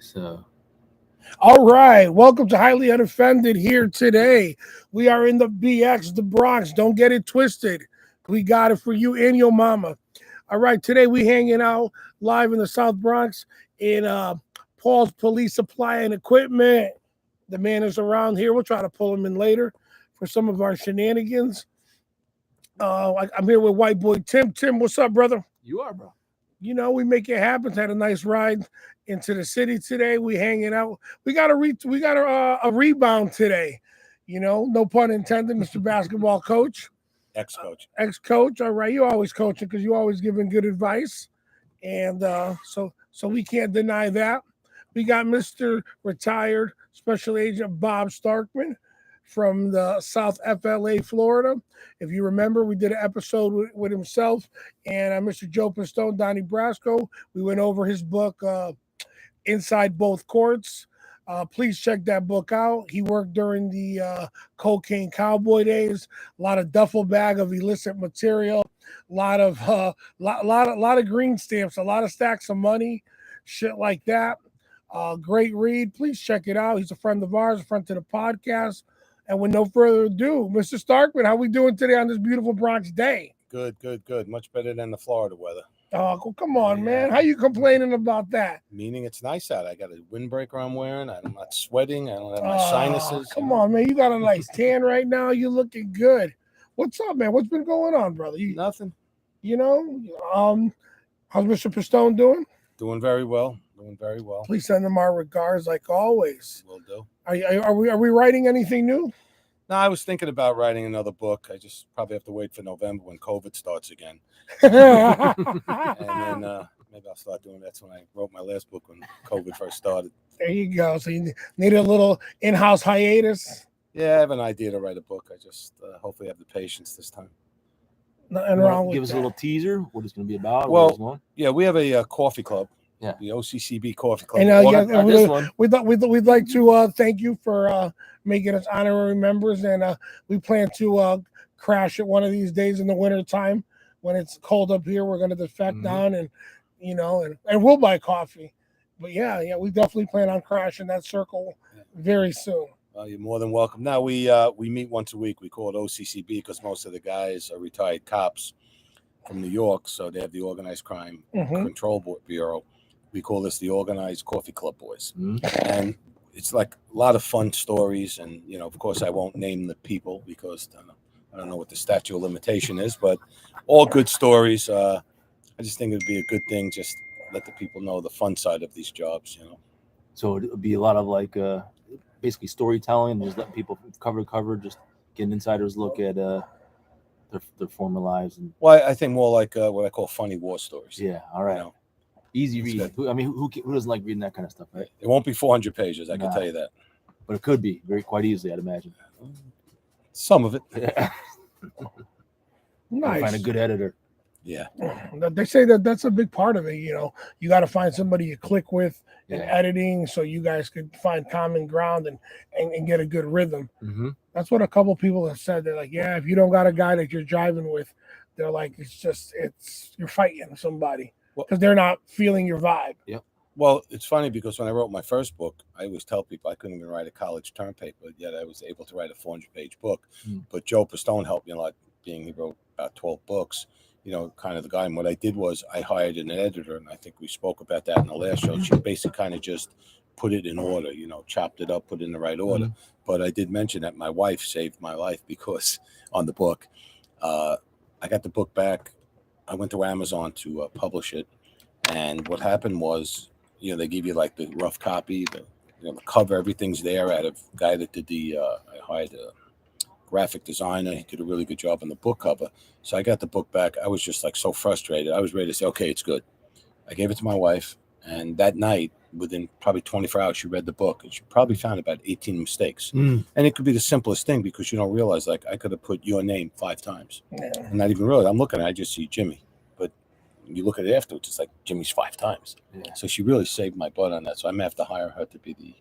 So, All right, welcome to Highly Unoffended here today. We are in the BX, the Bronx. Don't get it twisted. We got it for you and your mama. All right, today we hanging out live in the South Bronx in Paul's Police Supply and Equipment. The man is around here. We'll try to pull him in later for some of our shenanigans. I'm here with white boy Tim. Tim, what's up, brother? you are, bro. You know, we make it happen. Had a nice ride into the city today. We hanging out. We got a rebound today. You know, no pun intended, Mr. Basketball Coach, Ex-coach. ex-coach. All right, you always coaching because you always giving good advice, and so we can't deny that. We got Mr. Retired Special Agent Bob Starkman from the South FLA, Florida. If you remember, we did an episode with himself and Mr. Joe Pistone, Donnie Brasco. We went over his book, Inside Both Courts. Please check that book out. He worked during the cocaine cowboy days. A lot of duffel bag of illicit material. A lot of green stamps. A lot of stacks of money. Shit like that. Great read. Please check it out. He's a friend of ours, a friend to the podcast. And with no further ado, Mr. Starkman, how we doing today on this beautiful Bronx day? Good. Much better than the Florida weather. Oh, come on, man. How you complaining about that? Meaning it's nice out. I got a windbreaker I'm wearing. I'm not sweating. I don't have my sinuses. Come on, man. You got a nice tan right now. You looking good. What's up, man? What's been going on, brother? Nothing. You know, how's Mr. Pistone doing? Doing very well. Please send them our regards, like always. Will do. Are we writing anything new? No, I was thinking about writing another book. I just probably have to wait for November when COVID starts again. And then maybe I'll start doing that. That's when I wrote my last book when COVID first started. There you go. So you need a little in-house hiatus. Yeah, I have an idea to write a book. I just hopefully have the patience this time. Nothing wrong with Give us that. a little teaser. What it's going to be about. Well, yeah, we have a coffee club. Yeah. The OCCB Coffee Club. And this one. we'd like to thank you for making us honorary members, and we plan to crash it one of these days in the winter time when it's cold up here. We're going to defect down, and and we'll buy coffee. But yeah, we definitely plan on crashing that circle very soon. Well, you're more than welcome. Now we meet once a week. We call it OCCB because most of the guys are retired cops from New York, so they have the Organized Crime Control Bureau. We call this the Organized Coffee Club Boys. And it's like a lot of fun stories. And, of course, I won't name the people because I don't know what the statute of limitation is, but all good stories. I just think it would be a good thing. Just let the people know the fun side of these jobs, So it would be a lot of like basically storytelling, just letting people cover to cover, just get an insider's look at their former lives. And well, I think more like what I call funny war stories. yeah, all right. Easy read. Who doesn't like reading that kind of stuff, right? It won't be 400 pages, I can tell you that. But it could be quite easily, I'd imagine. Some of it. Yeah. Nice. Find a good editor. Yeah. They say that's a big part of it. You got to find somebody you click with in editing so you guys could find common ground and get a good rhythm. Mm-hmm. That's what a couple people have said. They're like, yeah, if you don't got a guy that you're driving with, they're like, you're fighting somebody. Because they're not feeling your vibe. Yep. Well, it's funny because when I wrote my first book, I always tell people I couldn't even write a college term paper, yet I was able to write a 400-page book. But Joe Pistone helped me a lot, being he wrote about 12 books, kind of the guy. And what I did was I hired an editor, and I think we spoke about that in the last show. She basically kind of just put it in order, chopped it up, put it in the right order. But I did mention that my wife saved my life because on the book, I got the book back. I went to Amazon to publish it, and what happened was, they give you like the rough copy, the cover, everything's there. I had a guy that did I hired a graphic designer. He did a really good job on the book cover. So I got the book back. I was just like so frustrated. I was ready to say, okay, it's good. I gave it to my wife, and that night, within probably 24 hours, she read the book, and she probably found about 18 mistakes. And it could be the simplest thing because you don't realize, like, I could have put your name 5 times. And not even realize. I'm looking at it, I just see Jimmy. But you look at it afterwards, it's like Jimmy's 5 times. Yeah. So she really saved my butt on that. So I'm going to have to hire her to be the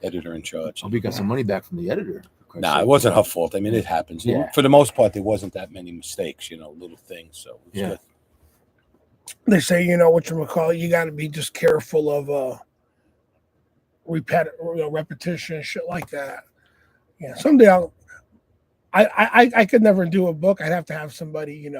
editor in charge. Hope you got some money back from the editor. Nah, it wasn't her fault. I mean, it happens. Yeah. For the most part, there wasn't that many mistakes, little things. So it was good. They say, what you got to be just careful of repetition, shit like that. Yeah, someday I could never do a book. I'd have to have somebody,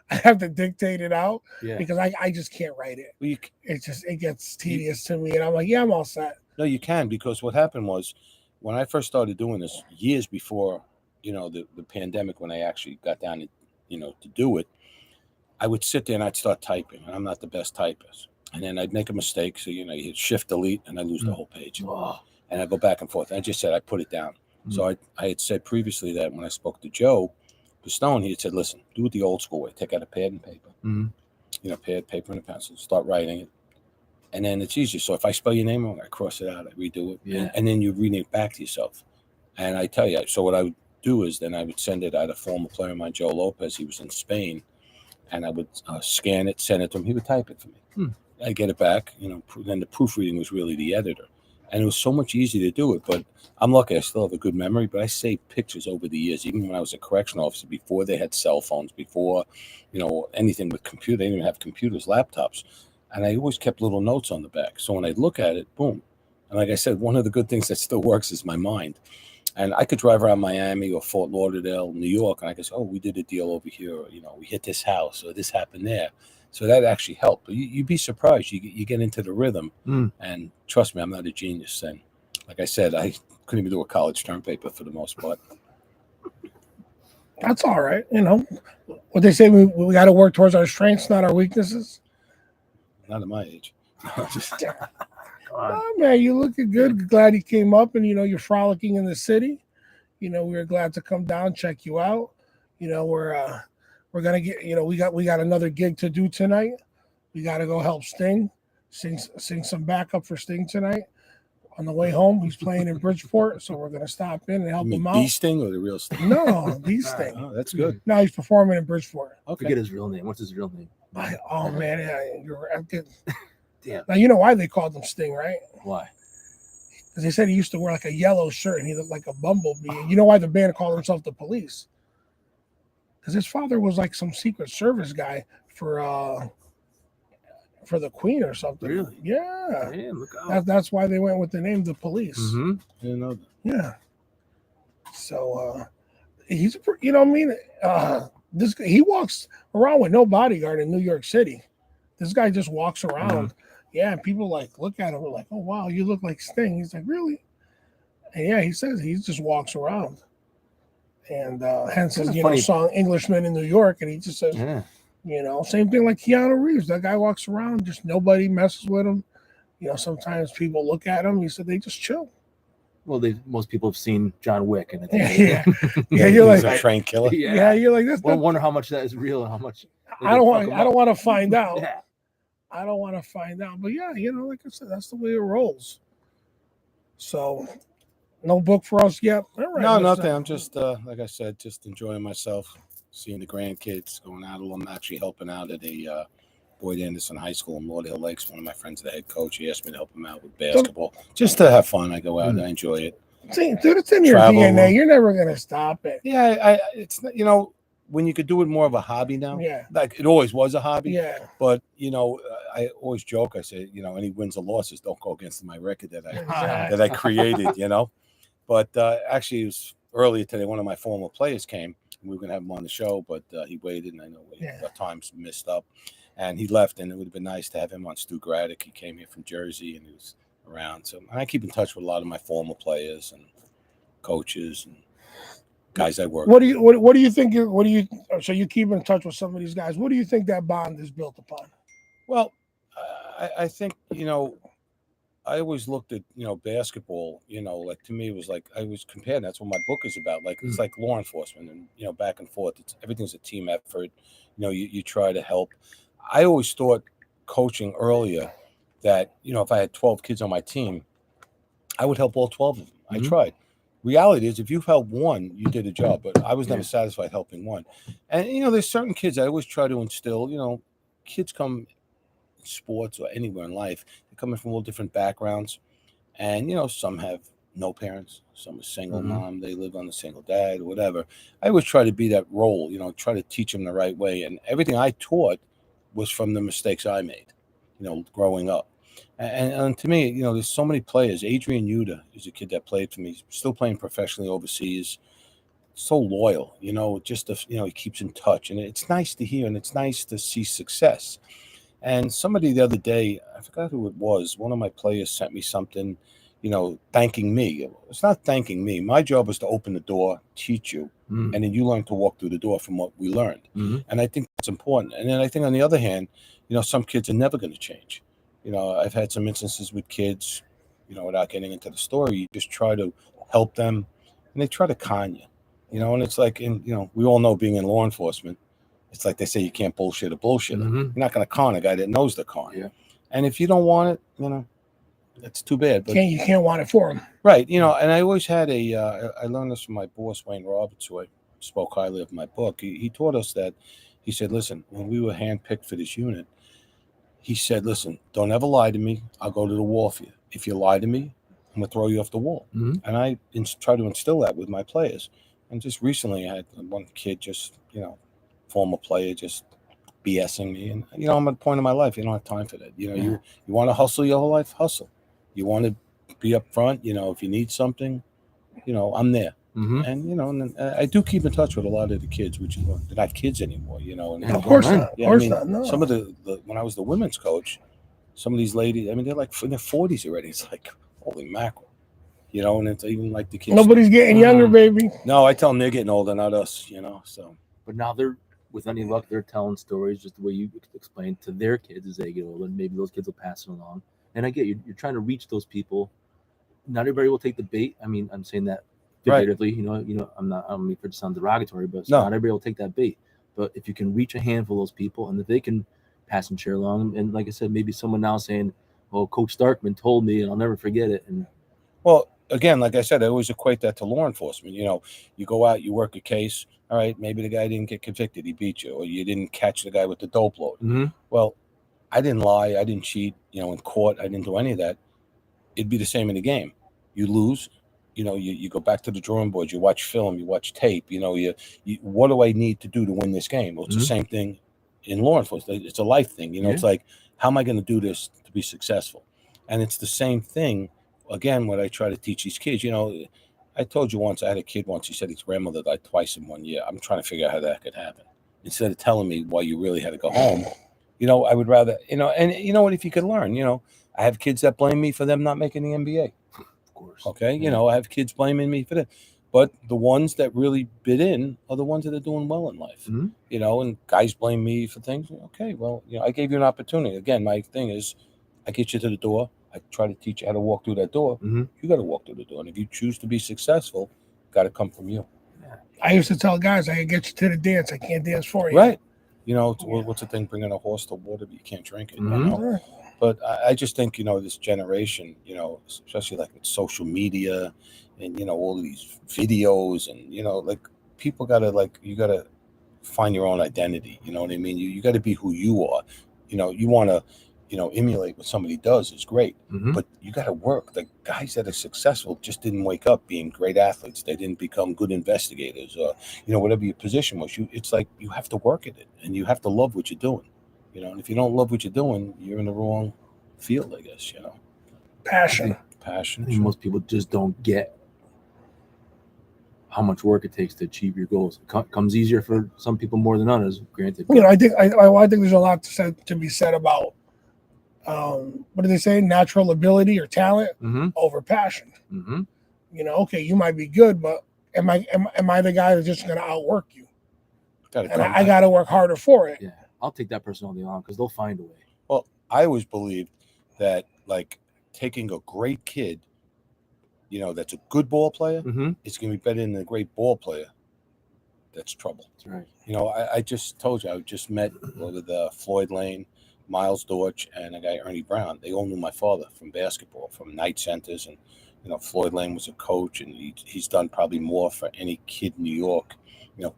I have to dictate it out because I just can't write it. Well, It gets tedious to me, and I'm like, yeah, I'm all set. No, you can, because what happened was when I first started doing this years before, the pandemic, when I actually got down to, to do it, I would sit there and I'd start typing, and I'm not the best typist. And then I'd make a mistake. So, you hit shift delete and I lose the whole page. Wow. And I go back and forth. And I just said, I put it down. So I had said previously that when I spoke to Joe Stone, he had said, listen, do it the old school way. Take out a pad and paper, pad, paper, and a pencil. Start writing it. And then it's easier. So if I spell your name wrong, I cross it out, I redo it. Yeah. And then you read it back to yourself. And I tell you, so what I would do is then I would send it out. A former player of mine, Joe Lopez, he was in Spain. And I would scan it, send it to him. He would type it for me. I'd get it back. Then the proofreading was really the editor. And it was so much easier to do it. But I'm lucky I still have a good memory. But I saved pictures over the years, even when I was a correction officer, before they had cell phones, before, anything with computer. They didn't even have computers, laptops. And I always kept little notes on the back. So when I'd look at it, boom. And like I said, one of the good things that still works is my mind. And I could drive around Miami or Fort Lauderdale, New York, and I could say, oh, we did a deal over here, or, we hit this house, or this happened there. So that actually helped. But you'd be surprised. You get into the rhythm. And trust me, I'm not a genius. And like I said, I couldn't even do a college term paper for the most part. That's all right. What they say, we got to work towards our strengths, not our weaknesses. Not at my age. Oh, man, you looking good. Glad you came up, and you're frolicking in the city. We were glad to come down, check you out. We're gonna get. We got another gig to do tonight. We got to go help Sting, sing some backup for Sting tonight. On the way home, he's playing in Bridgeport, so we're gonna stop in and help him out. The Sting or the real Sting? No, the Sting. Oh, that's good. No, he's performing in Bridgeport. Okay. Forget his real name. What's his real name? Oh man, yeah, you're right. Damn. Now you know why they called him Sting, right? Why? Because they said he used to wear like a yellow shirt and he looked like a bumblebee. You know why the band called himself the Police? Because his father was like some Secret Service guy for the Queen or something. Really? Yeah. Damn, look out. That's why they went with the name the Police. I didn't know that. Yeah. So he's he walks around with no bodyguard in New York City. This guy just walks around. Yeah, and people look at him like, oh wow, you look like Sting. He's like, really? And yeah, he says he just walks around. And hence his song Englishman in New York. And he just says, same thing like Keanu Reeves. That guy walks around, just nobody messes with him. Sometimes people look at him. He said they just chill. Well, most people have seen John Wick, and yeah. You're like a train killer. Yeah, you're like this. I wonder how much that is real and how much. I don't want to find out. Yeah. I don't want to find out. But yeah, like I said, that's the way it rolls. So, no book for us yet. All right, no, nothing. I'm just like I said, just enjoying myself, seeing the grandkids, going out a little. I'm actually helping out at a Boyd Anderson High School in Lauderdale Lakes. One of my friends, the head coach, he asked me to help him out with basketball, just to have fun. I go out and I enjoy it. See, dude, it's in your DNA. You're never gonna stop it. Yeah, it's when you could do it more of a hobby now. Yeah, like it always was a hobby. Yeah, but I always joke. I say, any wins or losses don't go against my record that I created. But actually, it was earlier today. One of my former players came. We were gonna have him on the show, but he waited, and I know the times missed up. And he left, and it would have been nice to have him on. Stu Graddick. He came here from Jersey, and he was around. So I keep in touch with a lot of my former players and coaches and guys I work. What do you think? So you keep in touch with some of these guys. What do you think that bond is built upon? Well, I think I always looked at basketball. Like to me, it was like I was comparing. That's what my book is about. Like it's like law enforcement, and back and forth. Everything's a team effort. You try to help. I always thought coaching earlier that, if I had 12 kids on my team, I would help all 12 of them. I tried. Reality is, if you've helped one, you did a job, but I was never satisfied helping one. And, there's certain kids I always try to instill, kids come in sports or anywhere in life, they're coming from all different backgrounds. And, some have no parents, some are single mom, they live on a single dad or whatever. I always try to be that role, try to teach them the right way. And everything I taught was from the mistakes I made, growing up. And to me, there's so many players. Adrian Yuta is a kid that played for me. He's still playing professionally overseas. So loyal, just he keeps in touch, and it's nice to hear, and it's nice to see success. And somebody the other day, I forgot who it was, one of my players sent me something, thanking me. It's not thanking me. My job is to open the door, teach you, and then you learn to walk through the door from what we learned. And I think that's important. And then I think on the other hand, some kids are never going to change. I've had some instances with kids, without getting into the story, you just try to help them, and they try to con you. And it's like, we all know being in law enforcement, it's like they say you can't bullshit a bullshitter. You're not going to con a guy that knows the con. Yeah. And if you don't want it, that's too bad. But you can't want it for him. Right. And I always had I learned this from my boss, Wayne Roberts, who I spoke highly of my book. He taught us that. He said, listen, when we were handpicked for this unit, he said, listen, don't ever lie to me. I'll go to the wall for you. If you lie to me, I'm going to throw you off the wall. And I try to instill that with my players. And just recently, I had one kid former player, just BSing me. And, I'm at a point in my life, you don't have time for that. You want to hustle your whole life, hustle. You want to be up front, if you need something, I'm there. And, and I do keep in touch with a lot of the kids, which is they're not kids anymore, And, of course not. Of course not. No. Some of the when I was the women's coach, some of these ladies, they're like in their 40s already. It's like, holy mackerel. And it's even like the kids. Nobody's getting younger, baby. No, I tell them they're getting older, not us, so. But now with any luck, they're telling stories just the way you explained to their kids as they get older. Maybe those kids will pass it along. And I get you're trying to reach those people. Not everybody will take the bait. I mean, I'm saying that figuratively. Right. I don't mean for it to sound derogatory, but not everybody will take that bait. But if you can reach a handful of those people, and if they can pass and share along, and like I said, maybe someone now saying, "Oh, Coach Starkman told me, and I'll never forget it." And again, like I said, I always equate that to law enforcement. You go out, you work a case. All right, maybe the guy didn't get convicted, he beat you, or you didn't catch the guy with the dope load. Well, I didn't lie, I didn't cheat. In court, I didn't do any of that. It'd be the same in the game. You lose, you go back to the drawing board. You watch film, you watch tape. You what do I need to do to win this game? Well, it's the same thing in law enforcement. It's a life thing. It's like, how am I going to do this to be successful? And it's the same thing. Again, what I try to teach these kids, I told you once, I had a kid once, he said his grandmother died twice in 1 year. I'm trying to figure out how that could happen. Instead of telling me why you really had to go home, I would rather, and you know what, if you could learn, I have kids that blame me for them not making the NBA. Of course. Okay. I have kids blaming me for that. But the ones that really bid in are the ones that are doing well in life, and guys blame me for things. Okay. Well, I gave you an opportunity. Again, my thing is, I get you to the door. I try to teach you how to walk through that door. You got to walk through the door. And if you choose to be successful, got to come from you. I used to tell guys, I can get you to the dance. I can't dance for you. Right. What's the thing? Bringing a horse to water, but you can't drink it. But I just think, this generation, especially like with social media and, all of these videos and, like people got to you got to find your own identity. You know what I mean? You got to be who you are. You want to, emulate what somebody does is great, but you got to work. The guys that are successful just didn't wake up being great athletes. They didn't become good investigators or, whatever your position was. It's like you have to work at it and you have to love what you're doing. And if you don't love what you're doing, you're in the wrong field, I guess, Passion. I think most people just don't get how much work it takes to achieve your goals. It comes easier for some people more than others, granted. I think there's a lot to be said about what do they say? Natural ability or talent over passion. Okay, you might be good, but am I the guy that's just going to outwork you? I got to work harder for it. Yeah, I'll take that person all day long because they'll find a way. Well, I always believed that taking a great kid, that's a good ball player, it's going to be better than a great ball player that's trouble. That's right. I just told you, I just met with Floyd Lane, Miles Dortch, and a guy, Ernie Brown. They all knew my father from basketball, from night centers. And, Floyd Lane was a coach, and he's done probably more for any kid in New York,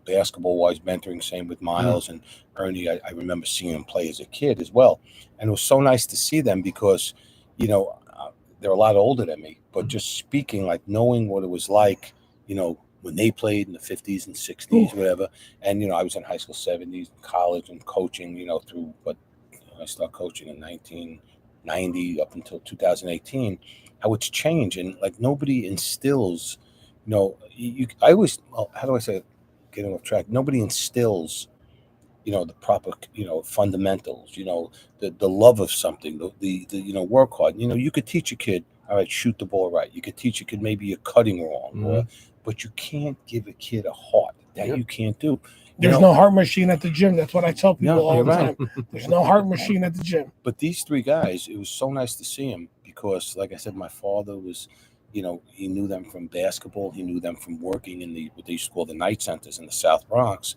basketball-wise, mentoring, same with Miles. And Ernie, I remember seeing him play as a kid as well. And it was so nice to see them because, they're a lot older than me, but just speaking, knowing what it was like, when they played in the 50s and 60s, whatever. And, I was in high school 70s, college, and coaching, through, but I started coaching in 1990, 90 up until 2018, how it's changed, and like nobody instills, I always, well, how do I say it? Getting off track. Nobody instills, the proper, fundamentals, the love of something, the work hard. You could teach a kid, all right, shoot the ball right. You could teach a kid maybe you're cutting wrong, but you can't give a kid a heart. That you can't do. There's no heart machine at the gym. That's what I tell people all the time. There's no heart machine at the gym. But these three guys, it was so nice to see them because, like I said, my father was, he knew them from basketball. He knew them from working in what they used to call the night centers in the South Bronx.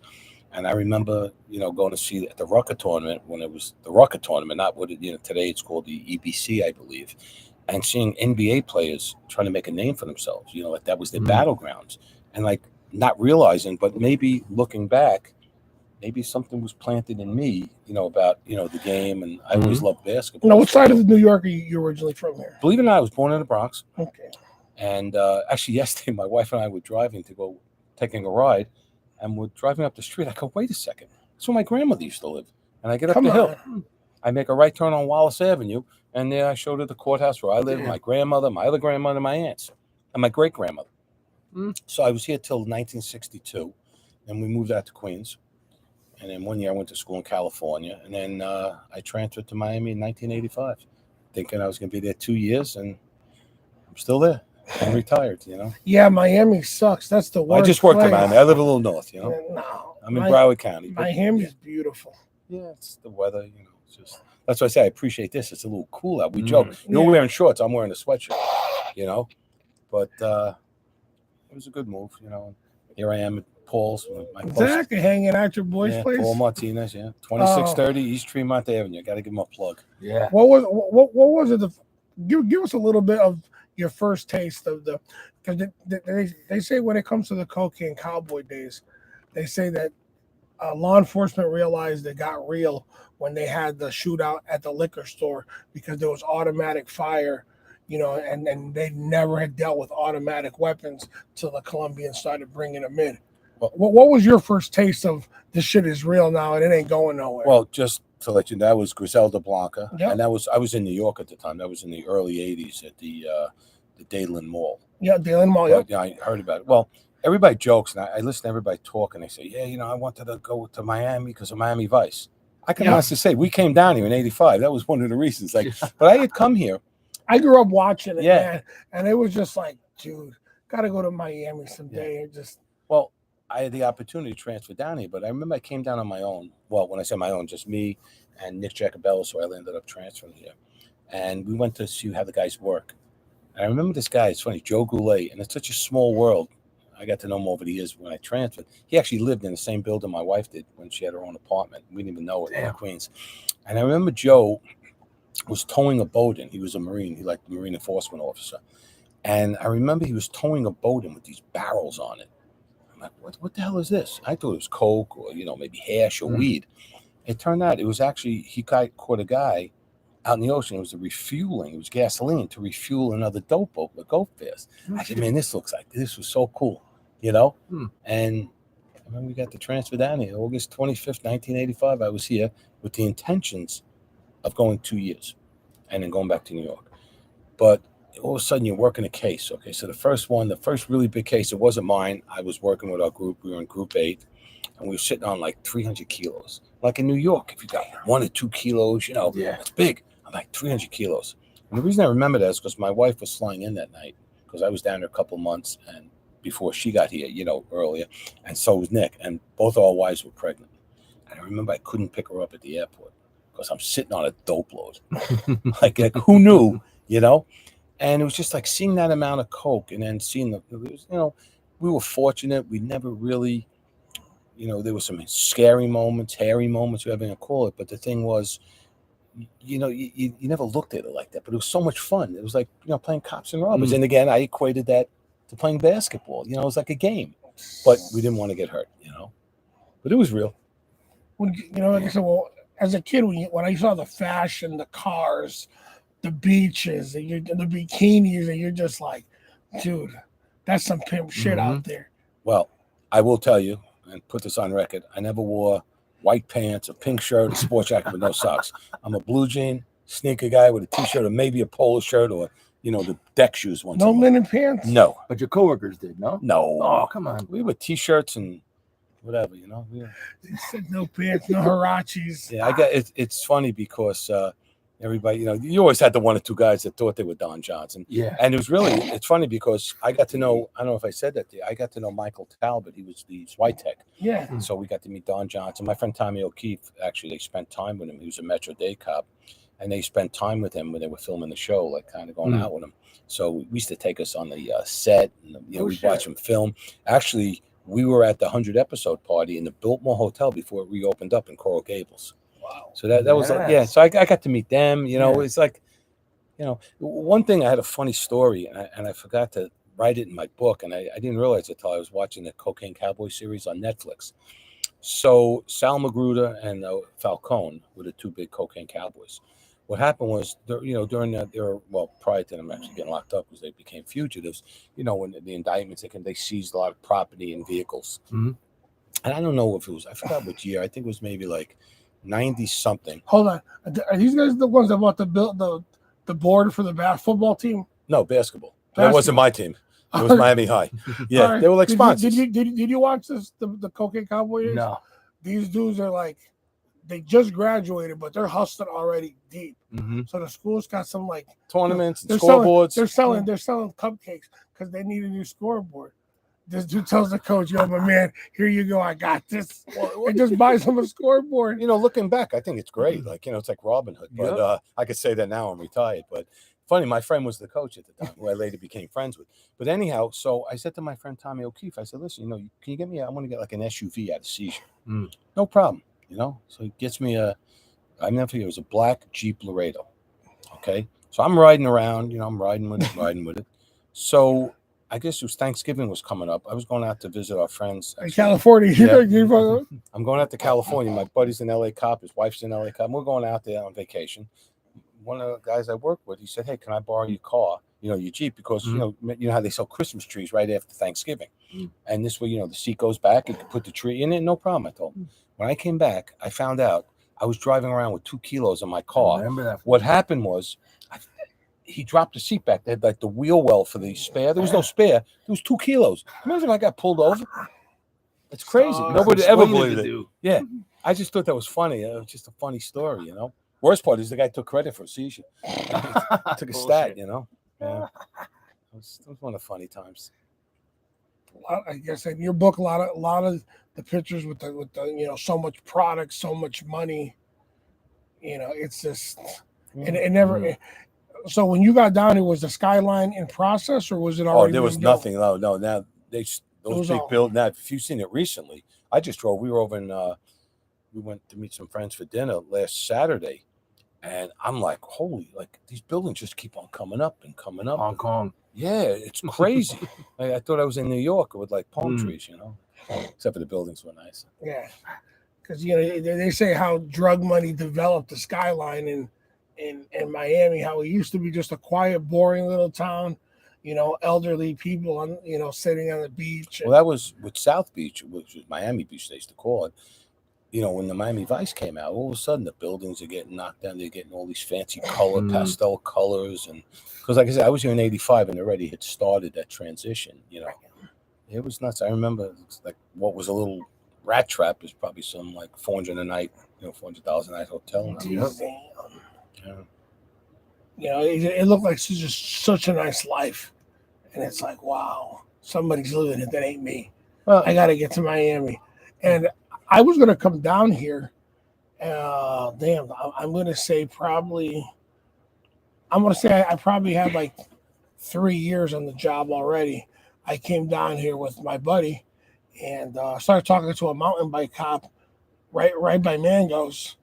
And I remember, going to see at the Rucker tournament when it was the Rucker tournament, not what today it's called the EBC, I believe, and seeing NBA players trying to make a name for themselves. Like that was their battlegrounds, and like not realizing, but maybe looking back, maybe something was planted in me, about the game, and I always loved basketball. Now, what side of New York are you originally from here? Believe it or not, I was born in the Bronx. Okay. And actually, yesterday, my wife and I were driving to go taking a ride. And we're driving up the street. I go, wait a second. That's where my grandmother used to live. And I get up the hill. I make a right turn on Wallace Avenue. And there I showed her the courthouse where I live, my grandmother, my other grandmother, my aunts, and my great-grandmother. So I was here till 1962. And we moved out to Queens. And then one year I went to school in California. And then I transferred to Miami in 1985, thinking I was going to be there 2 years. And I'm still there. I'm retired, Yeah, Miami sucks. That's the worst. I just worked place. in Miami. I live a little north, No, I'm in Broward County. Miami's beautiful. Yeah, it's the weather, it's just that's why I say I appreciate this. It's a little cool out. We joke. You're wearing shorts, I'm wearing a sweatshirt, But it was a good move, Here I am at Paul's. Exactly, hanging out your boy's place. Paul Martinez, 2630 East Tremont Avenue. I got to give him a plug. Yeah. What was it? Give us a little bit of your first taste of because they say when it comes to the cocaine cowboy days, they say that law enforcement realized it got real when they had the shootout at the liquor store because there was automatic fire, and they never had dealt with automatic weapons till the Colombians started bringing them in. What was your first taste of this shit is real now and it ain't going nowhere? Well, just to let you know, that was Griselda Blanca, and I was in New York at the time. That was in the early '80s at the Dadeland Mall. Yeah, Dadeland Mall. Yeah, I heard about it. Well, everybody jokes, and I listen to everybody talk, and they say, "Yeah, I wanted to go to Miami because of Miami Vice." I can honestly say we came down here in '85. That was one of the reasons. But I had come here. I grew up watching it, man, and it was just like, dude, gotta go to Miami someday. Well, I had the opportunity to transfer down here, but I remember I came down on my own. Well, when I say my own, just me and Nick Jacobello, so I ended up transferring here. And we went to see how the guys work. And I remember this guy, it's funny, Joe Goulet, and it's such a small world. I got to know him over the years when I transferred. He actually lived in the same building my wife did when she had her own apartment. We didn't even know it in Queens. And I remember Joe was towing a boat in. He was a Marine. He liked the Marine enforcement officer. And I remember he was towing a boat in with these barrels on it. I'm like, what the hell is this? I thought it was coke or, maybe hash or weed. It turned out it was actually, he caught a guy out in the ocean. It was refueling. It was gasoline to refuel another dope boat, the Go Fast. I said, man, this was so cool, And I remember we got the transfer down here, August 25th, 1985. I was here with the intentions of going 2 years and then going back to New York. But all of a sudden you're working a case. Okay, so the first really big case, it wasn't mine. I was working with our group. We were in group 8, and we were sitting on like 300 kilos. Like in New York, if you got 1 or 2 kilos, that's big. I'm like 300 kilos. And the reason I remember that is because my wife was flying in that night because I was down there a couple of months and before she got here, earlier, and so was Nick, and both our wives were pregnant. And I remember I couldn't pick her up at the airport because I'm sitting on a dope load. like who knew, And it was just like seeing that amount of coke and then seeing we were fortunate. We never really, there were some scary moments, hairy moments, whatever you want to call it. But the thing was, you never looked at it like that. But it was so much fun. It was like, playing cops and robbers. And again, I equated that to playing basketball. It was like a game. But we didn't want to get hurt, But it was real. Like I said, well, as a kid, when I saw the fashion, the cars, the beaches, and the bikinis, and you're just like, dude, that's some pimp shit out there. Well, I will tell you, and put this on record, I never wore white pants, a pink shirt, a sports jacket with no socks. I'm a blue jean, sneaker guy with a t-shirt or maybe a polo shirt or the deck shoes once. No linen pants. No, But your coworkers did, no? no. Oh, come on. We were t-shirts and whatever, They said no pants, no Harachis. Yeah, I got it's funny because everybody, you always had the one or two guys that thought they were Don Johnson. Yeah. And it's funny because I got to know, I don't know if I said that to you, I got to know Michael Talbot. He was the White Tech. Yeah. And so we got to meet Don Johnson. My friend Tommy O'Keefe, actually, they spent time with him. He was a Metro Day cop. And they spent time with him when they were filming the show, like kind of going out with him. So we used to take us on the set, and we'd watch him film. Actually, we were at the 100 episode party in the Biltmore Hotel before it reopened up in Coral Gables. Wow. So that was so I got to meet them. It's like, one thing, I had a funny story, and I forgot to write it in my book, and I didn't realize it until I was watching the Cocaine Cowboy series on Netflix. So Sal Magruder and Falcone were the two big cocaine cowboys. What happened was, during that era, prior to them actually getting locked up because they became fugitives, when the indictments, they seized a lot of property and vehicles. Mm-hmm. And I don't know if it was, I forgot which year. I think it was maybe like 90 something. Hold on. Are these guys the ones that bought the board for the football team? No, basketball. That wasn't my team. It was Miami High. Yeah, right. They were like sponsors. Did you watch this, the Cocaine Cowboys? No. These dudes are like, they just graduated, but they're hustling already deep. Mm-hmm. So the school's got some like tournaments, and scoreboards. They're selling cupcakes because they need a new scoreboard. This dude tells the coach, "Yo, my man, here you go. I got this." And just buys him a scoreboard. Looking back, I think it's great. Like, it's like Robin Hood. But I could say that now I'm retired. But funny, my friend was the coach at the time, who I later became friends with. But anyhow, so I said to my friend Tommy O'Keefe, I said, "Listen, can you get me? I want to get like an SUV out of seizure." No problem. So he gets me I never forget, it was a black Jeep Laredo. Okay. So I'm riding around, I'm riding with it. So I guess it was Thanksgiving was coming up. I was going out to visit our friends. In California. Yeah. I'm going out to California. My buddy's an LA cop. His wife's an LA cop. We're going out there on vacation. One of the guys I work with, he said, "Hey, can I borrow your car, your Jeep? Because, you know how they sell Christmas trees right after Thanksgiving. And this way, the seat goes back. You can put the tree in it. No problem." I told him. When I came back, I found out I was driving around with 2 kilos in my car. Remember that? What happened was he dropped the seat back. They had like the wheel well for the spare. There was no spare. There was 2 kilos. Imagine if I got pulled over. It's crazy. Nobody ever believed it. Yeah. I just thought that was funny. It was just a funny story, Worst part is the guy took credit for a seizure. Took a stat, Yeah. It was one of the funny times. I guess in your book, a lot of the pictures with the so much product, so much money, it's just, and it never. So when you got down here, was the skyline in process, or was it already? Oh, there was nothing. No. Now those big build. Now, if you've seen it recently, I just drove. We were over in. We went to meet some friends for dinner last Saturday, and I'm like, holy! Like these buildings just keep on coming up and coming up. Hong Kong. Yeah, it's crazy. I thought I was in New York with like palm trees, except for the buildings were nice. Yeah, because they say how drug money developed the skyline in Miami. How it used to be just a quiet, boring little town. Elderly people on sitting on the beach. Well, that was with South Beach, which was Miami Beach, they used to call it. When the Miami Vice came out, all of a sudden the buildings are getting knocked down. They're getting all these fancy pastel colors, and because, like I said, I was here in '85 and already had started that transition. It was nuts. I remember like what was a little rat trap is probably some like $400 a night, $400 a night hotel. Yeah. It looked like just such a nice life, and it's like, wow, somebody's living it that ain't me. Well, I got to get to Miami, and I was going to come down here. I'm going to say I probably had like 3 years on the job already. I came down here with my buddy and started talking to a mountain bike cop right by Mango's.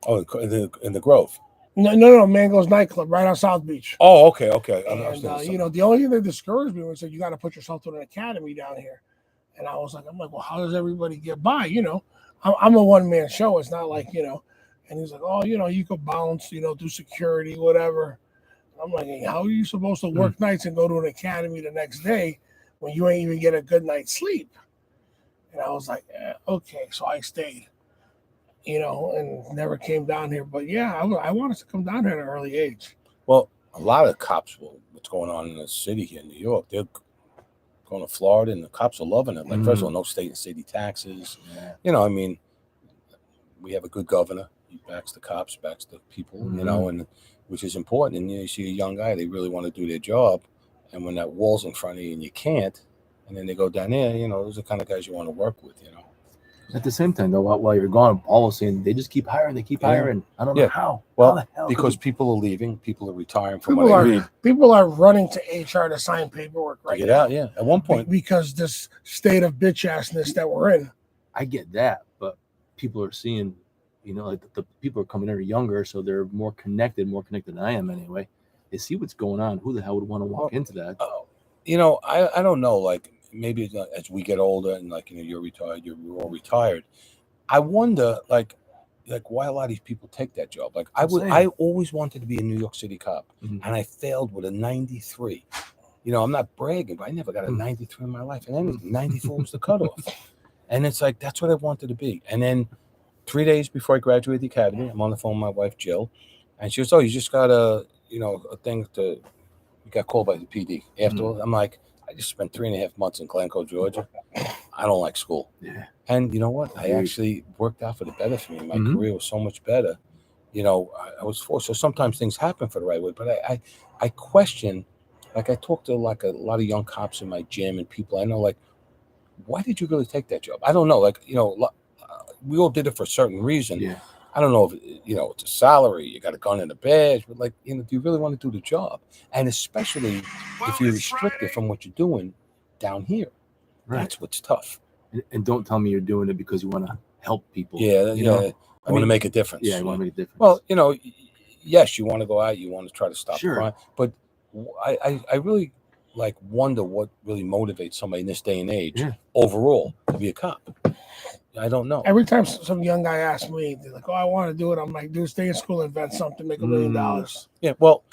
Oh, in the Grove. No, Mango's nightclub right on South Beach. Oh, okay. And the only thing that discouraged me was that you got to put yourself to an academy down here. And I was like, well, how does everybody get by? I'm a one-man show. It's not like, and he's like, oh, you could bounce, do security, whatever. I'm like, hey, how are you supposed to work nights and go to an academy the next day when you ain't even get a good night's sleep? And I was like, okay. So I stayed. and never came down here. But yeah, I wanted to come down here at an early age. Well, a lot of cops, what's going on in the city here in New York, they're going to Florida, and the cops are loving it. Like, first of all, no state and city taxes. Yeah. I mean, we have a good governor. He backs the cops, backs the people, and which is important. And you see a young guy, they really want to do their job. And when that wall's in front of you and you can't, and then they go down there, those are the kind of guys you want to work with, At the same time, though, while you're gone, Paul was saying they just keep hiring. They keep hiring. I don't know how. Well, how the hell because people are leaving, people are retiring from People what I read. People are running to HR to sign paperwork To right get now. out, yeah. At one point, Because this state of bitch assness that we're in. I get that, but people are seeing, like the people are coming in are younger, so they're more connected than I am anyway. They see what's going on. Who the hell would want to walk into that? I don't know. Like, maybe as we get older and you're retired, we're all retired. I wonder, like why a lot of these people take that job. Like, I always wanted to be a New York City cop, and I failed with a 93. I'm not bragging, but I never got a 93 in my life, and then 94 was the cutoff. And it's like, that's what I wanted to be. And then 3 days before I graduated the academy, I'm on the phone with my wife Jill, and she goes, "Oh, you just got a thing to." You got called by the PD. Afterwards, I'm like, I just spent 3.5 months in Glencoe, Georgia. I don't like school. Yeah. And you know what? I actually worked out for the better for me. My career was so much better. I was forced. So sometimes things happen for the right way. But I question, like, I talked to a lot of young cops in my gym and people I know, like, why did you really take that job? I don't know. Like, we all did it for a certain reason. Yeah. I don't know if, it's a salary, you got a gun and a badge, but do you really want to do the job? And especially if you're restricted from what you're doing down here. Right. That's what's tough. And don't tell me you're doing it because you want to help people. Yeah. I want to make a difference. Yeah, you want to make a difference. Well, yes, you want to go out, you want to try to stop crime, but I really wonder what really motivates somebody in this day and age overall to be a cop. I don't know. Every time some young guy asks me, they're like, "Oh, I want to do it." I'm like, "Dude, stay in school, invent something, make $1 million." Yeah, well,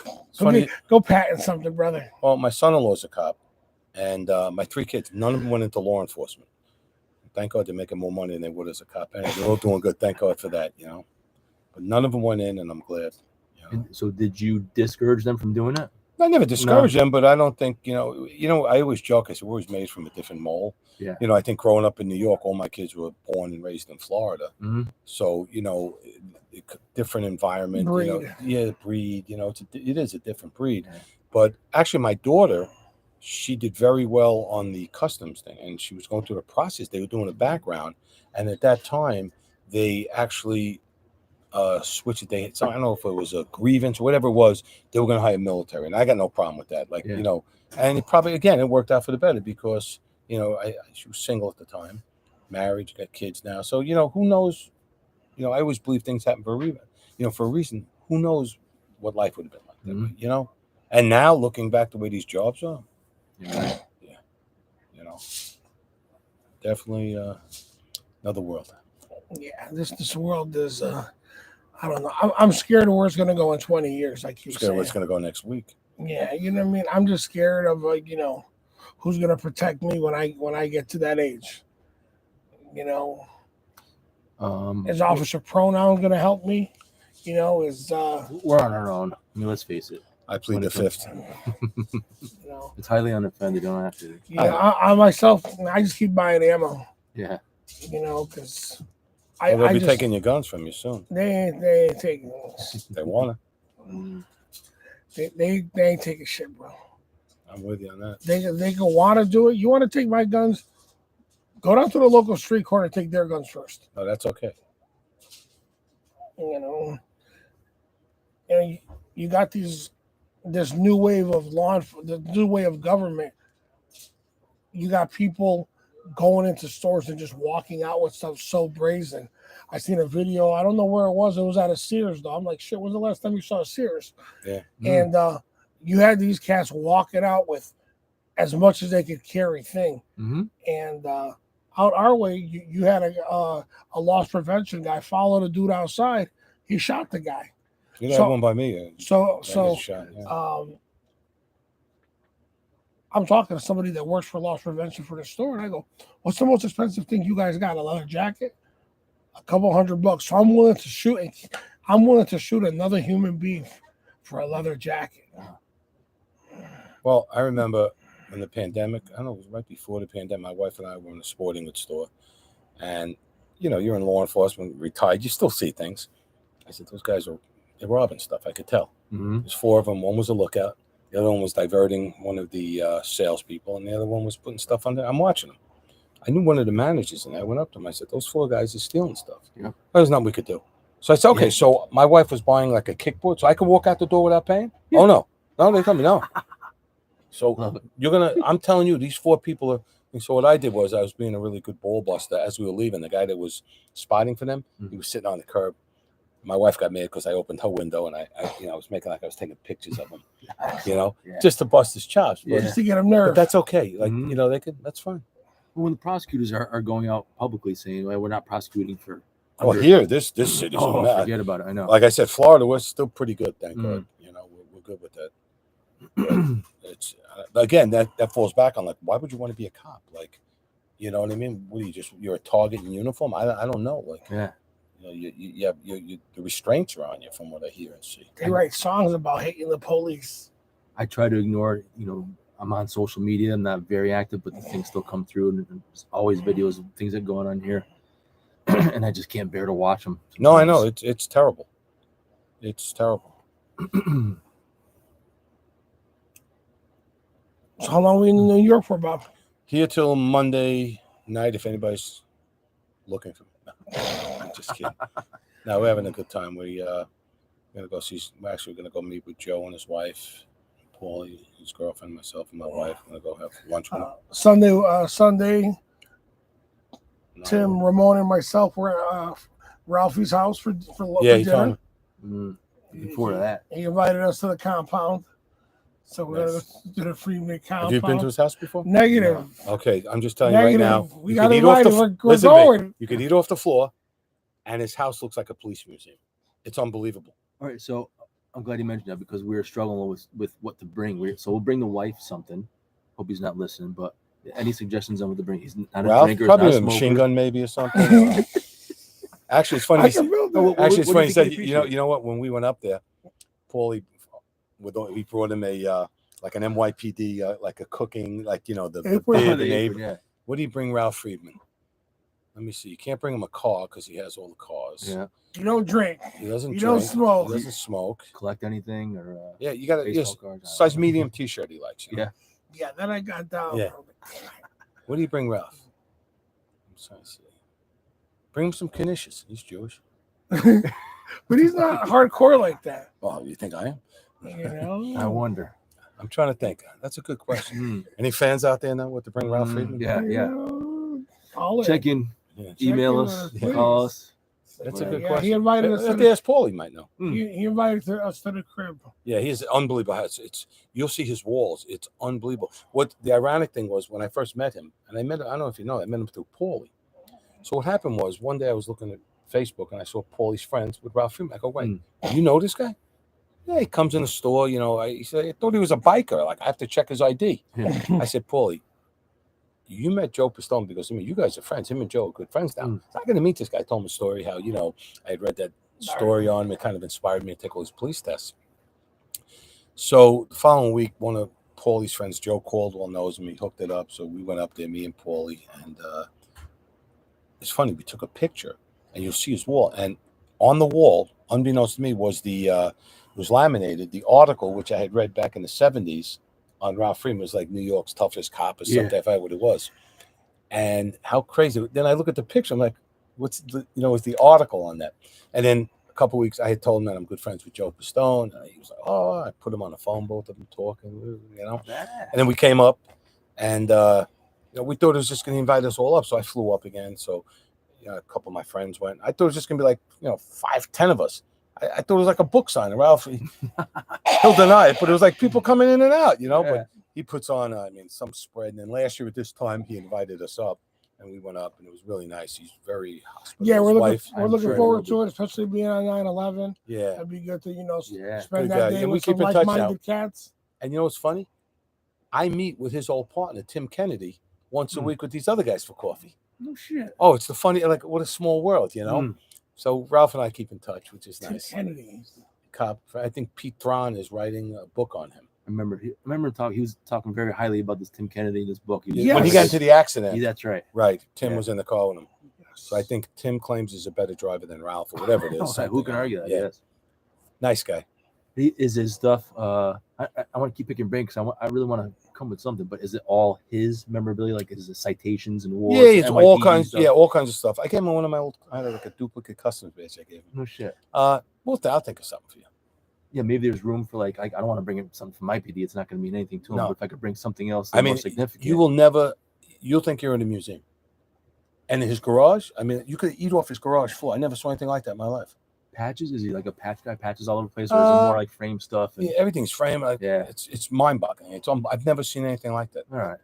go patent something, brother. Well, my son-in-law's a cop, and my 3 kids, none of them went into law enforcement. Thank God they're making more money than they would as a cop. And they're all doing good. Thank God for that, But none of them went in, and I'm glad. And so did you discourage them from doing it? I never discouraged them, but I don't think, I always joke. I said, we're always made from a different mold. Yeah. I think growing up in New York, all my kids were born and raised in Florida. Mm-hmm. So, different environment, breed. Breed, it is a different breed. Yeah. But actually my daughter, she did very well on the customs thing, and she was going through the process. They were doing a background, and at that time they actually switch it. So I don't know if it was a grievance or whatever it was. They were going to hire military, and I got no problem with that. And it probably it worked out for the better because she was single at the time, married, got kids now. So who knows? I always believe things happen for a reason. For a reason. Who knows what life would have been like? That, And now looking back the way these jobs are, definitely another world. Yeah, this world is. I don't know. I'm scared of where it's going to go in 20 years. Like you said, where it's going to go next week. Yeah, you know what I mean. I'm just scared of who's going to protect me when I get to that age. Is Officer Pronoun going to help me? Is we're on our own. I mean, let's face it. I plead the fifth. It's highly unoffended. You don't have to. Yeah, I myself, I just keep buying ammo. Yeah. Because. They'll be taking your guns from you soon. They ain't taking. They wanna. They ain't taking shit, bro. I'm with you on that. They can want to do it. You want to take my guns? Go down to the local street corner and take their guns first. No, that's okay. You got this new wave of the new way of government. You got people going into stores and just walking out with stuff so brazen. I seen a video. I don't know where it was. It was at a Sears, though. I'm like, shit, when's the last time you saw a Sears? Yeah. And you had these cats walking out with as much as they could carry thing. Mm-hmm. And out our way, you had a loss prevention guy follow the dude outside. He shot the guy. You got one by me. Shot, yeah. I'm talking to somebody that works for loss prevention for the store, and I go, "What's the most expensive thing you guys got? A leather jacket?" a couple $100. So I'm willing to shoot. I'm willing to shoot another human being for a leather jacket. Well, I remember when the pandemic, I don't know, it was right before the pandemic, my wife and I were in a sporting goods store. And, you know, you're in law enforcement, retired, you still see things. I said, those guys they're robbing stuff. I could tell. There's 4 of them. One was a lookout. The other one was diverting one of the salespeople. And the other one was putting stuff on there. I'm watching them. I knew one of the managers, and I went up to him. I said, those 4 guys are stealing stuff. Yeah. There's nothing we could do. So I said, okay, so my wife was buying like a kickboard, so I could walk out the door without paying? Yeah. Oh, no. No, they told me no. So I'm telling you, these 4 people are. So what I did was I was being a really good ball buster as we were leaving. The guy that was spotting for them, he was sitting on the curb. My wife got mad because I opened her window and I was making like I was taking pictures of him, just to bust his chops. But, Just to get him nervous. But that's okay. Like, they could, that's fine. Well, when the prosecutors are going out publicly saying, well, we're not prosecuting for. Well, here, this city's forget about it. I know. Like I said, Florida, we're still pretty good. Thank God. We're good with that. It's again, that falls back on like, why would you want to be a cop? Like, you know what I mean? What are you you're a target in uniform? I don't know. Like, you have the restraints are on you from what I hear and see. They write songs about hating the police. I try to ignore it. I'm on social media. I'm not very active, but the things still come through, and there's always videos of things that are going on here, and I just can't bear to watch them. Sometimes. No, I know it's terrible. It's terrible. So how long are we in New York for, Bob? Here till Monday night, if anybody's looking for me. I'm just kidding. No, we're having a good time. We're gonna go see. We're actually gonna go meet with Joe and his wife, Paulie, his girlfriend, myself, and my wife. We're gonna go have lunch with them. Sunday. Tim, Ramon, and myself were at Ralphie's house for dinner. Looking forward to that. He invited us to the compound. So we're going to do the Freeman compound. Have you been to his house before? Negative. No. Okay, I'm just telling you right now. We got invited. We're going. You could eat off the floor, and his house looks like a police museum. It's unbelievable. All right, so I'm glad you mentioned that because we were struggling with what to bring. So we'll bring the wife something. Hope he's not listening, but any suggestions on what to bring? He's not a drinker. Probably a machine gun, maybe, or something. Actually, it's funny. It's funny. He said, you know what? When we went up there, Paulie, we brought him a like an NYPD, like a cooking, like the apron. Yeah. What do you bring Ralph Friedman? Let me see. You can't bring him a car because he has all the cars. Yeah. You don't drink. He doesn't drink. Don't smoke. He doesn't smoke. Collect anything or you got a size medium T-shirt he likes. Yeah. Yeah. Then I got down. Yeah. What do you bring Ralph? I'm trying to see. Bring him some Knishes. He's Jewish. But he's not hardcore like that. Well, you think I am? I wonder. I'm trying to think. That's a good question. Any fans out there know what to bring Ralph Friedman? Yeah. Check in. Email us. Call us. That's a good question. He invited us. If they ask Paul, he might know. He invited us to the crib. Yeah, he is unbelievable. You'll see his walls. It's unbelievable. What the ironic thing was when I first met him, and I don't know if you know, I met him through Paulie. So what happened was one day I was looking at Facebook and I saw Paulie's friends with Ralph Friedman. I go, wait, you know this guy? Yeah, he comes in the store. He said, I thought he was a biker. Like I have to check his ID. I said, Paulie, you met Joe Pistone because you guys are friends. Him and Joe are good friends now. So I'm going to meet this guy. I told him a story how, I had read that story on him. It kind of inspired me to take all these police tests. So the following week, one of Paulie's friends, Joe Caldwell, knows him. He hooked it up. So we went up there, me and Paulie. And it's funny. We took a picture and you'll see his wall. And on the wall, unbeknownst to me, was was laminated. The article, which I had read back in the 70s, on Ralph Friedman was like New York's toughest cop or something. I forgot what it was. And how crazy. Then I look at the picture. I'm like, what's the article on that? And then a couple of weeks, I had told him that I'm good friends with Joe Pistone. And he was like, oh, I put him on the phone, both of them talking, And then we came up and, we thought it was just going to invite us all up. So I flew up again. So, a couple of my friends went. I thought it was just going to be like, 5-10 of us. I thought it was like a book signing. Ralph, he'll deny it, but it was like people coming in and out, But he puts on, some spread. And then last year at this time, he invited us up, and we went up, and it was really nice. He's very hospitable. Yeah, we're looking forward to it, especially being on 9/11. Yeah, it'd be good to spend good that guy. day And with we keep some in touch like-minded cats. And you know what's funny? I meet with his old partner, Tim Kennedy, once a week with these other guys for coffee. No shit. Oh, it's the funny, like, what a small world, you know? Mm. So Ralph and I keep in touch, which is Tim nice. Kennedy. Cop, I think Pete Thron is writing a book on him. I remember he was talking very highly about this Tim Kennedy in this book. Yes. When he got into the accident. Yeah, that's right. Right. Tim Yeah. was in the car with him. Yes. So I think Tim claims he's a better driver than Ralph or whatever it is. Who can argue that? Yeah. Yes. Nice guy. Is his stuff? I want to keep picking brain because I really want to come with something. But is it all his memorabilia? Like, is it citations and awards? Yeah, it's NYPD all kinds. stuff? Yeah, all kinds of stuff. I gave him one of my old. I had like a duplicate customs badge I gave him. No shit. I'll think of something for you. Yeah, maybe there's room for like I don't want to bring in something from my PD. It's not going to mean anything to him. No. But if I could bring something else, I mean, more significant. you will never. You'll think you're in a museum. And in his garage, I mean, you could eat off his garage floor. I never saw anything like that in my life. Patches? Is he like a patch guy? Patches all over the place, or is it more like frame stuff? And... Yeah, everything's framed. Yeah, it's mind-boggling. I've never seen anything like that. All right.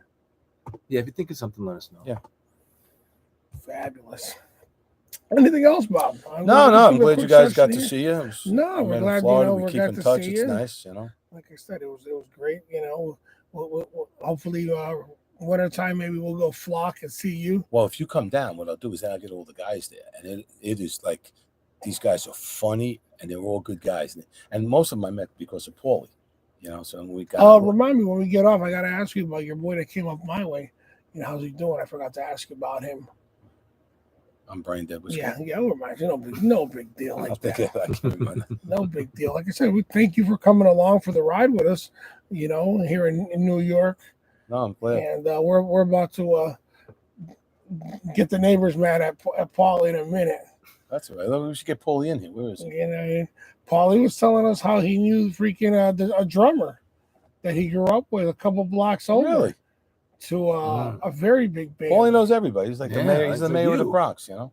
Yeah, if you think of something, let us know. Yeah. Fabulous. Anything else, Bob? No. I'm glad you guys got to see you. No, we're glad Florida. we keep got in to touch. see It's you. nice, you know. Like I said, it was great. You know, hopefully, winter time maybe we'll go flock and see you. Well, if you come down, what I'll do is then I'll get all the guys there, and it is like these guys are funny and they're all good guys, and most of them I met because of Paulie. You know, so we got. Remind me when we get off. I got to ask you about your boy that came up my way. You know, how's he doing? I forgot to ask you about him. I'm brain dead. Yeah, I'll remind you. No big deal like that. I can't remember. No big deal. Like I said, we thank you for coming along for the ride with us. You know, here in New York. No, I'm glad. And we're about to get the neighbors mad at Paul in a minute. That's all right. We should get Paulie in here. Where is he? You know, Paulie was telling us how he knew freaking a drummer that he grew up with a couple blocks over. Really? To a very big band. Paulie knows everybody. He's like the mayor. He's the like mayor of the you. Bronx. You know.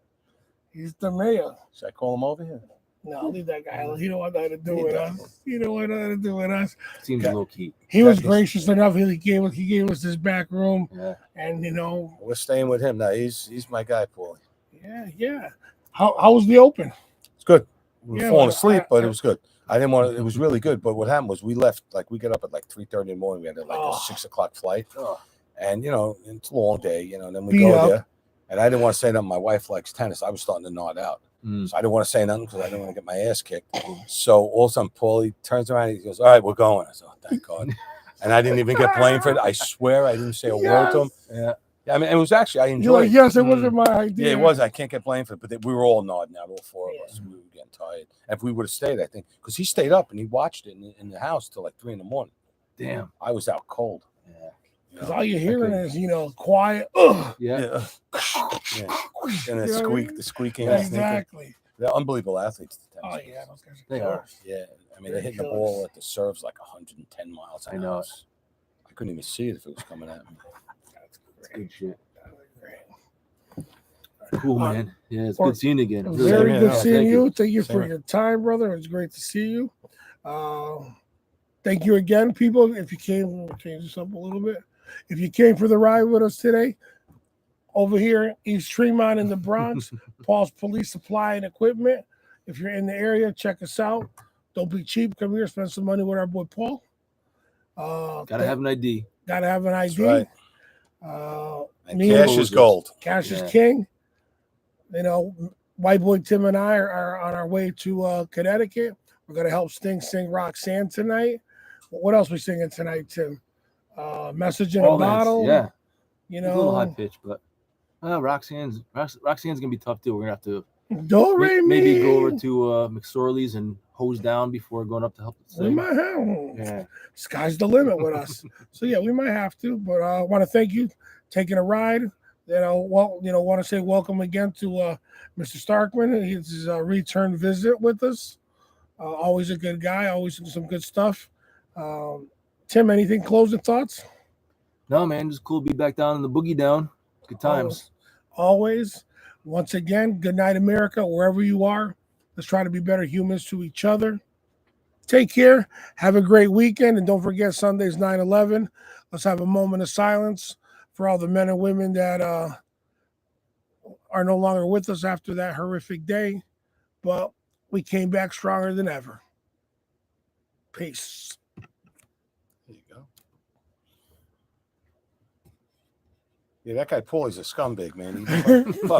He's the mayor. Should I call him over here? No, leave that guy alone. He don't want nothing to do with us. He don't want nothing to do with us. Seems low key. He was gracious enough. He gave us this back room. Yeah. And you know, we're staying with him now. He's my guy, Paulie. Yeah. How was the open? It's good. We were falling asleep, but it was good. I didn't want to. It was really good. But what happened was we left. Like we got up at like 3:30 in the morning. We had like a 6 o'clock flight, and you know it's a long day. You know, and then we go there, and I didn't want to say nothing. My wife likes tennis. I was starting to nod out, so I didn't want to say nothing because I didn't want to get my ass kicked. So all of a sudden, Paulie turns around. And he goes, "All right, we're going." I said, oh, "Thank God." And I didn't even get blamed for it. I swear I didn't say a word to him. Yeah. I mean, it was actually, I enjoyed it. Yes, it wasn't my idea. Yeah, it was. I can't get blamed for it. But we were all nodding out, all four of us. We were getting tired. And if we would have stayed, I think, because he stayed up and he watched it in the house till like 3 in the morning. Damn. I was out cold. Yeah. Because all you're hearing is, quiet. Yeah. And the squeaking. Exactly. They're unbelievable athletes. Oh, yeah. Those guys they are. Yeah. I mean, they're hitting the ball at the serves like 110 miles an hour. I couldn't even see it if it was coming at me. That's good shit. Cool, man. Yeah, it's good seeing you again. Very good seeing you. Thank you for your time, brother. It's great to see you. Thank you again, people. If you came, we'll change this up a little bit. If you came for the ride with us today, over here, East Tremont in the Bronx, Paul's Police Supply and Equipment. If you're in the area, check us out. Don't be cheap. Come here, spend some money with our boy Paul. Gotta have an ID. Gotta have an ID. Right. And cash is gold. Cash is king. You know, white boy Tim and I are on our way to Connecticut. We're gonna help Sting sing Roxanne tonight. What else we singing tonight, Tim? Message in a Bottle. Yeah. You know, a little high pitch, but Roxanne's gonna be tough too. We're gonna have to maybe go over to McSorley's and hose down before going up to help sing. We might have. Yeah. Sky's the limit with us. So yeah, we might have to. But I want to thank you taking a ride. Want to say welcome again to Mr. Starkman. His return visit with us. Always a good guy. Always some good stuff. Tim, anything closing thoughts? No, man, just cool to be back down in the boogie down. Good times. Always. Once again, good night, America, wherever you are. Let's try to be better humans to each other. Take care. Have a great weekend. And don't forget, Sunday's 9/11. Let's have a moment of silence for all the men and women that are no longer with us after that horrific day. But we came back stronger than ever. Peace. Yeah, that guy Paul is a scumbag, man. He fuck